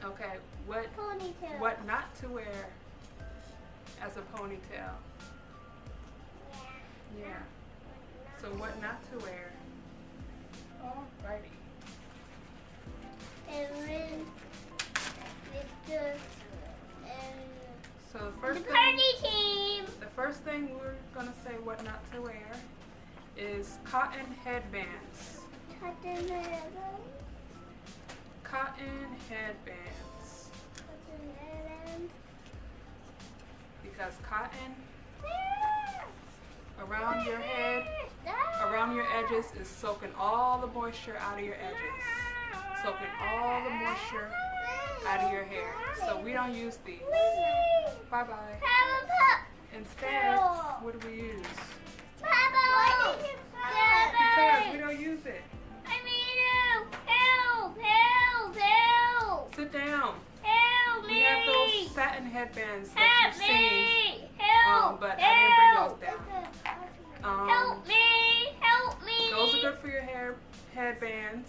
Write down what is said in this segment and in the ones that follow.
Okay, Ponytail. what not to wear as a ponytail? Yeah. So what not to wear? Alrighty. And then it's the So the first the party team. The first thing we're gonna say what not to wear is cotton headbands. Cotton headbands. Cotton headbands. Cotton headbands. Because cotton around your head, around your edges is soaking all the moisture out of your edges. Soaking all the moisture out of your hair. So we don't use these. Bye bye. Instead, what do we use? Because we don't use it. I need help! Help! Sit down. Help We me! have those satin headbands that Help you've seen. me! Help! But I didn't bring those down. Help me! Help me! Those are good for your headbands.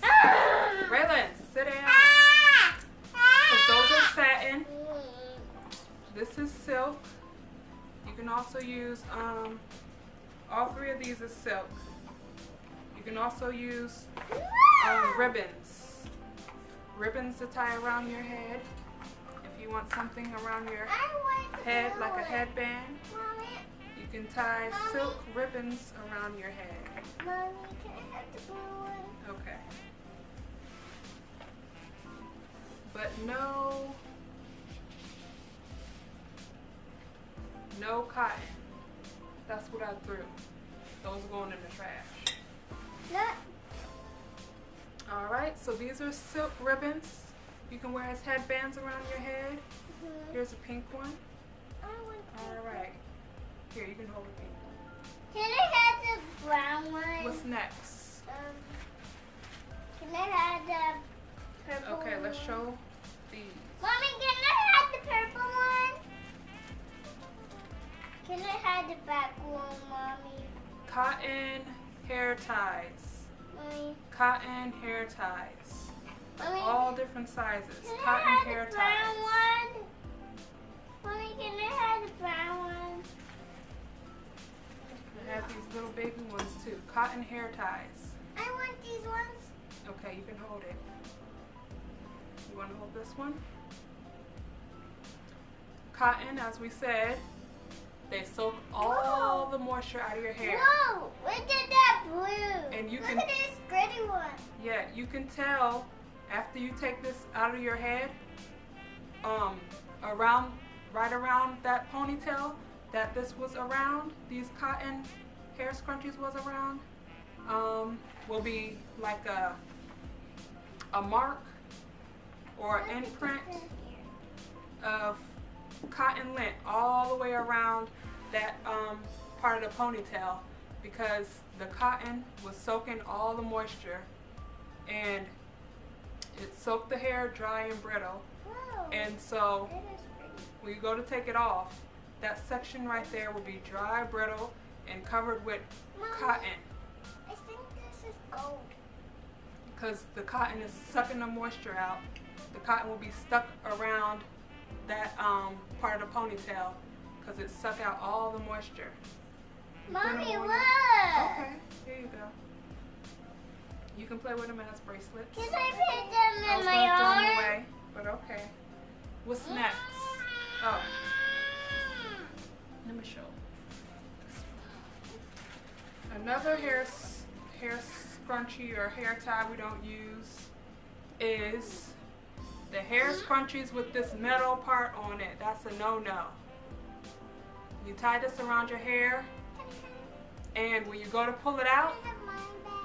Raylan, sit down. Because those are satin. This is silk. You can also use, all three of these are silk. You can also use ribbons. Ribbons to tie around your head. If you want something around your head like a headband, you can tie silk ribbons around your head. Mommy, can I have the blue one? Okay. But no cotton. That's what I threw. Those are going in the trash. Alright, so these are silk ribbons. You can wear as headbands around your head. Here's a pink one. Alright. Here, you can hold the pink one. Can I have the brown one? What's next? Can I have the purple one? Okay, let's show these. Mommy, can I have the purple one? Can I have the black one, Mommy? Cotton hair ties. Mommy. Cotton hair ties. Mommy, All different sizes. can Cotton I have hair the brown ties. one? Mommy, can I have the brown one? I have these little baby ones too. Cotton hair ties. I want these ones. Okay, you can hold it. You want to hold this one? Cotton, as we said, they soak all the moisture out of your hair. Whoa, look at that blue. And you look can- at this gritty one. Yeah, you can tell after you take this out of your head, right around that ponytail that this was around, these cotton hair scrunchies was around, will be like a mark or an imprint of cotton lint all the way around that part of the ponytail, because the cotton was soaking all the moisture and it soaked the hair dry and brittle. Whoa. And so It is pretty. when you go to take it off, that section right there will be dry, brittle, and covered with Mommy, cotton, I think this is gold. because the cotton is sucking the moisture out. The cotton will be stuck around that part of the ponytail because it sucked out all the moisture. You put 'em Mommy, on- look. Okay, here you go. You can play with them as bracelets. Can I put them I in was my gonna throw them arm? away, but okay. What's next? Oh, let me show. Another hair scrunchie or hair tie we don't use is the hair scrunchies with this metal part on it. That's a no-no. You tie this around your hair, and when you go to pull it out,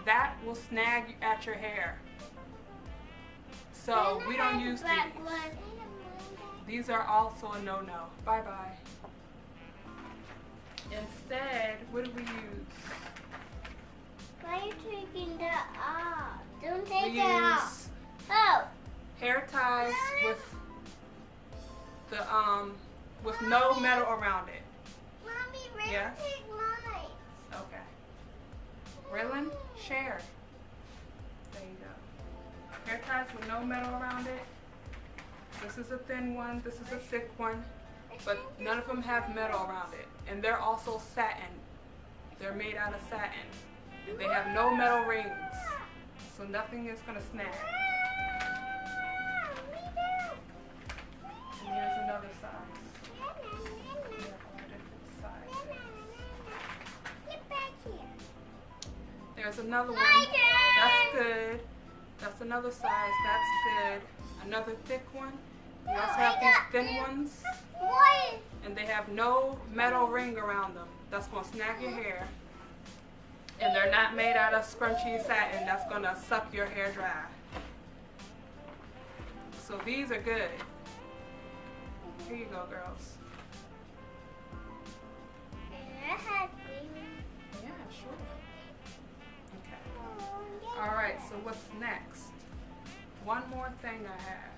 that will snag at your hair. So we don't use these. These are also a no-no. Bye-bye. Instead, what do we use? Why are you taking that off? Don't We take it off. use Oh. hair ties with no metal around it. Mommy, Ray, Yes? take mine. Okay. Raylan, share. There you go. Hair ties with no metal around it. This is a thin one, this is a thick one, but none of them have metal around it. And they're also satin. They're made out of satin. And they have no metal rings, so nothing is going to snag. And here's another size. We have all different sizes. There's another one. That's good. That's another size. That's good. Another thick one. We also have these thin ones. And they have no metal ring around them. That's going to snag your hair. And they're not made out of scrunchy satin that's going to suck your hair dry. So these are good. Here you go, girls. Yeah, sure. Okay. Alright, so what's next? One more thing I have.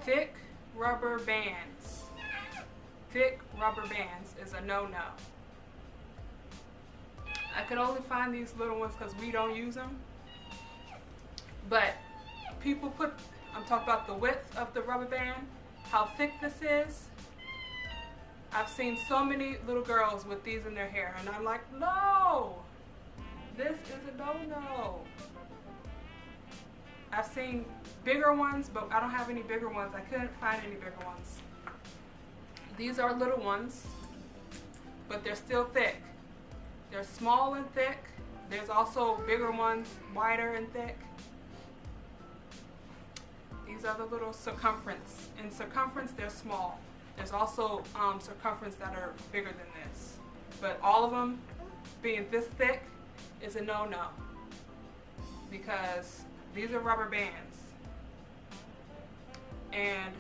Thick rubber bands. Thick rubber bands is a no-no. I could only find these little ones because we don't use them. But people put, I'm talking about the width of the rubber band, how thick this is. I've seen so many little girls with these in their hair, and I'm like, no, this is a no-no. I've seen bigger ones, but I don't have any bigger ones. I couldn't find any bigger ones. These are little ones, but they're still thick. They're small and thick. There's also bigger ones, wider and thick. These are the little circumference. In circumference, they're small. There's also circumference that are bigger than this. But all of them being this thick is a no-no, because these are rubber bands. And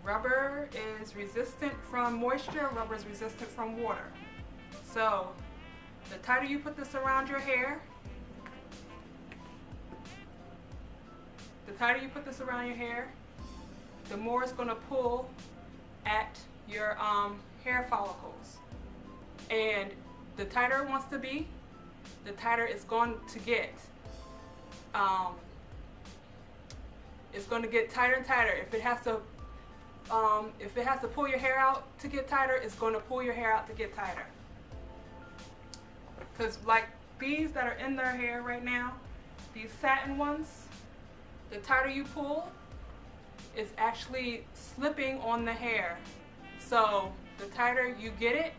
rubber is resistant from moisture, rubber is resistant from water. So the tighter you put this around your hair, the more it's going to pull at your hair follicles. And the tighter it wants to be, the tighter it's going to get. It's going to get tighter and tighter. If it has to pull your hair out to get tighter, it's going to pull your hair out to get tighter. Because like these that are in their hair right now, these satin ones, the tighter you pull, it's actually slipping on the hair. So the tighter you get it,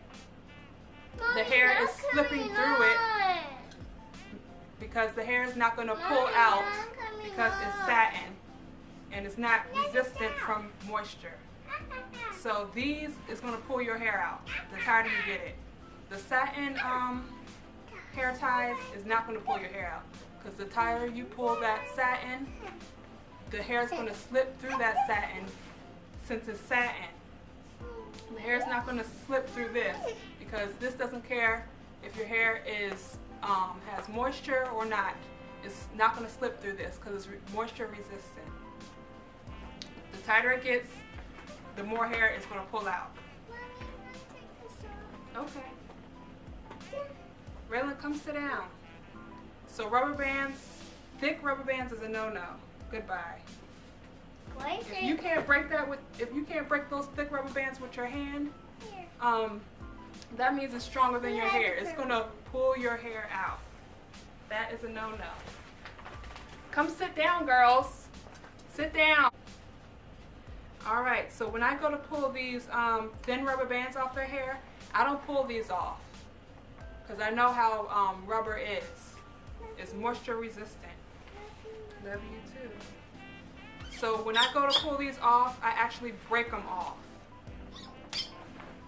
the hair is slipping through it, because the hair is not going to pull out because it's satin and it's not resistant from moisture. So these is going to pull your hair out the tighter you get it. The satin hair ties is not going to pull your hair out, because the tighter you pull that satin, the hair is going to slip through that satin. Since it's satin, the hair is not going to slip through this, because this doesn't care if your hair is has moisture or not. It's not going to slip through this because it's moisture resistant. The tighter it gets, the more hair is going to pull out. Okay. Raylan, come sit down. So rubber bands, thick rubber bands is a no-no. Goodbye. If you can't break those thick rubber bands with your hand, that means it's stronger than your hair. It's gonna pull your hair out. That is a no-no. Come sit down, girls. Sit down. All right, so when I go to pull these thin rubber bands off their hair, I don't pull these off, because I know how rubber is. It's moisture resistant. Love you too. So when I go to pull these off, I actually break them off.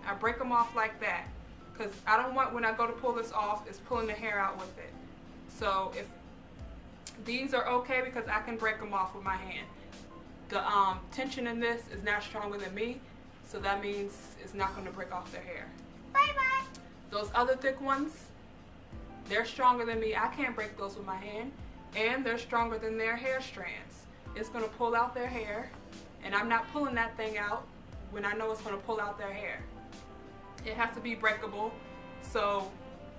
I break them off like that, because I don't want, when I go to pull this off, is pulling the hair out with it. So if these are okay, because I can break them off with my hand. The tension in this is not stronger than me, so that means it's not going to break off their hair. Bye-bye. Those other thick ones, they're stronger than me. I can't break those with my hand, and they're stronger than their hair strands. It's going to pull out their hair, and I'm not pulling that thing out when I know it's going to pull out their hair. It has to be breakable, so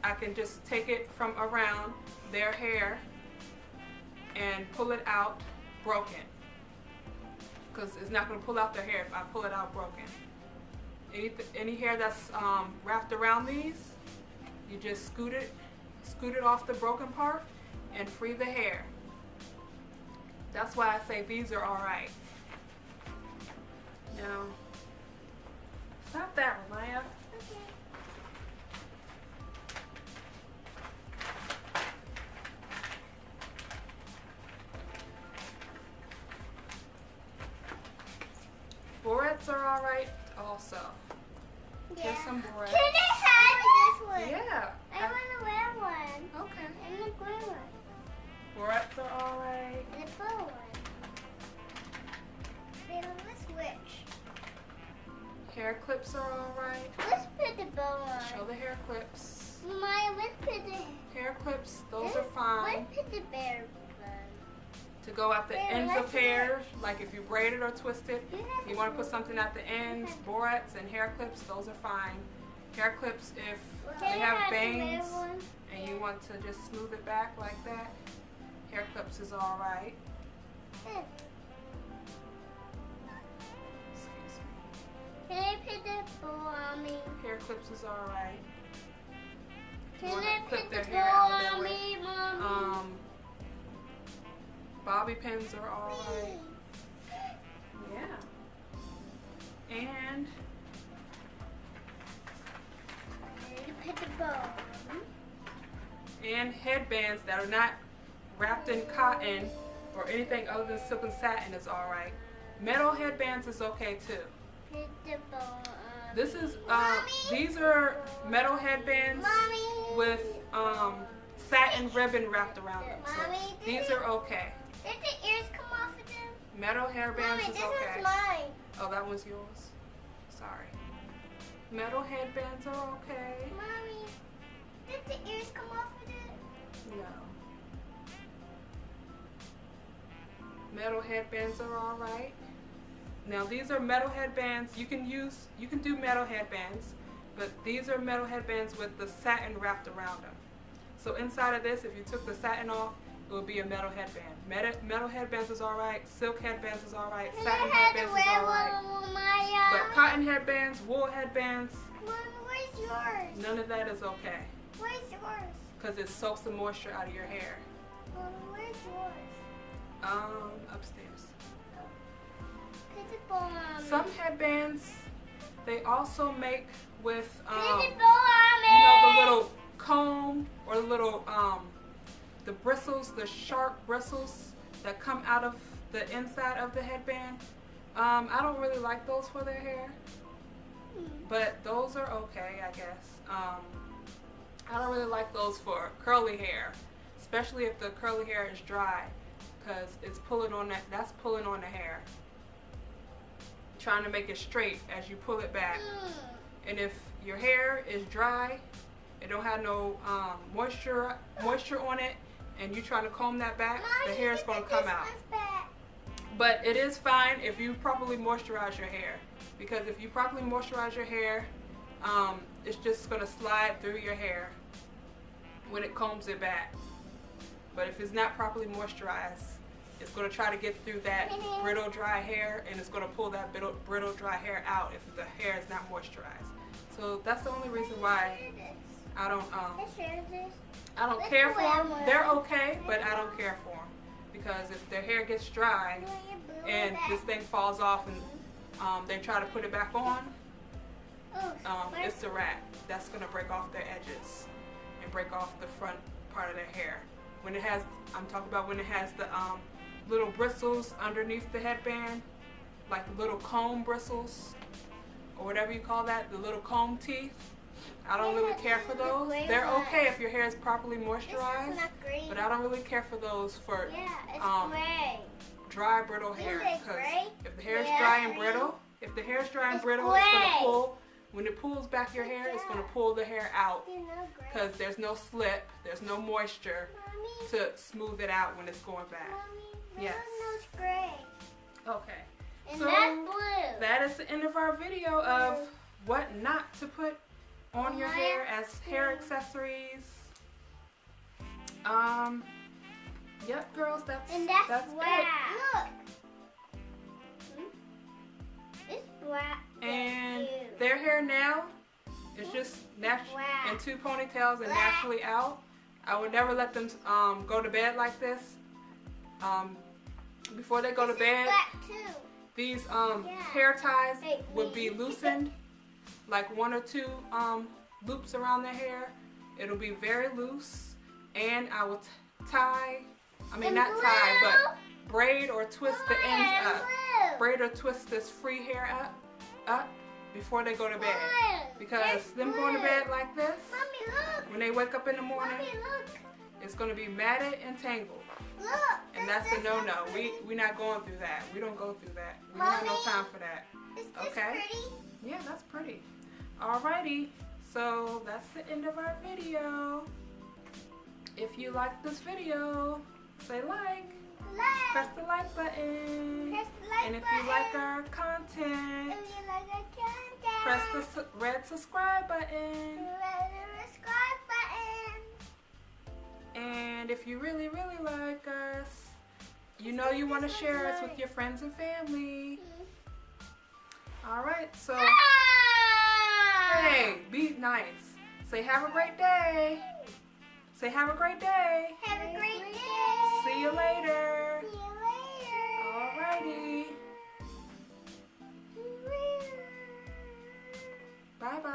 I can just take it from around their hair and pull it out broken, because it's not going to pull out their hair if I pull it out broken. Any hair that's wrapped around these, you just scoot it off the broken part and free the hair. That's why I say these are alright. Now, stop that, Ramaya. Okay. Barrettes are alright also. Yeah. Here's some barrettes. Can I have this one? Yeah. I want to wear one. Okay. And the green one. Barrettes are alright. And the blue one. Wait, let's switch. Hair clips are alright. Let's put the bow on. Show the hair clips. Maya, let's put the... Hair clips, those are fine. Let's put the bear bun. To go at the Wait, ends let's of hair, like if you braid it or twist it. You have You want to- to put something at the ends, barrettes and hair clips, those are fine. Hair clips, if they Can I have the bangs red one? and you want to just smooth it back like that, hair clips is alright. Hmm. Excuse me. Can I put the bow on me? Hair clips is alright. Can wanna I clip put their the hair bow out of their on way. me, Mommy? Bobby pins are alright. Yeah. And Can I put the bow on me? headbands that are not wrapped in cotton or anything other than silk and satin is alright. Metal headbands is okay too. Put the bow on This is Mommy? these are metal headbands Mommy? with satin ribbon wrapped around them. So Mommy, these are okay. Did the ears come off of them? Metal hairbands Mommy, is this okay. is mine. Oh, that one's yours. Sorry. Metal headbands are okay. Mommy, did the ears come off of it? No. Metal headbands are alright. Now these are metal headbands. You can do metal headbands, but these are metal headbands with the satin wrapped around them. So inside of this, if you took the satin off, it would be a metal headband. Metal headbands is alright. Silk headbands is alright. Can Satin I have the headbands is red alright. one, Maya? But cotton headbands, wool headbands, Mommy, where's yours? none of that is okay. Where's yours? Because it soaks the moisture out of your hair. Mommy, where's yours? Upstairs. Put the bow on me. Some headbands, they also make with, Put the bow on me. the little comb or the little, the bristles, the sharp bristles that come out of the inside of the headband. I don't really like those for their hair, but those are okay, I guess. I don't really like those for curly hair, especially if the curly hair is dry, because it's pulling on that's pulling on the hair, trying to make it straight as you pull it back. And if your hair is dry, it don't have no moisture on it, and you're trying to comb that back, the hair is going to come out. But it is fine if you properly moisturize your hair, because if you properly moisturize your hair, it's just going to slide through your hair when it combs it back. But if it's not properly moisturized, it's going to try to get through that brittle dry hair, and it's going to pull that brittle dry hair out if the hair is not moisturized. So that's the only reason why I don't care for them. They're okay, but I don't care for them, because if their hair gets dry and this thing falls off and they try to put it back on, it's a wrap. That's going to break off their edges and break off the front part of their hair. When it has, I'm talking about when it has the little bristles underneath the headband, like the little comb bristles, or whatever you call that, the little comb teeth. I don't really care for those. They're okay if your hair is properly moisturized, but I don't really care for those for dry, brittle hair. Because if the hair is dry and brittle, it's going to pull. When it pulls back your hair, it's going to pull the hair out, because there's no slip, there's no moisture to smooth it out when it's going back. Yes. Okay. And So that's blue. that is the end of our video of what not to put on your hair as hair accessories. Yep, girls, that's black. it. Look. It's black. And their hair now is just in two ponytails and naturally out. I would never let them go to bed like this. Before they go to bed, these hair ties would be loosened, like 1 or 2 loops around their hair. It'll be very loose, and I will braid or twist the ends up. Braid or twist this free hair up before they go to bed. Because them going to bed like this, when they wake up in the morning, it's going to be matted and tangled. And that's a no-no. We're not going through that. We don't go through that. We don't have no time for that. Okay? Yeah, that's pretty. Alrighty. So that's the end of our video. If you like this video, say like. Press the like button. And if you like our content, press the red subscribe button. And if you really, really like us, you know you want to share us with your friends and family. Alright, so hey, be nice. Say have a great day. Say have a great day. Have a great day. See you later. See you later. Alrighty. Bye-bye.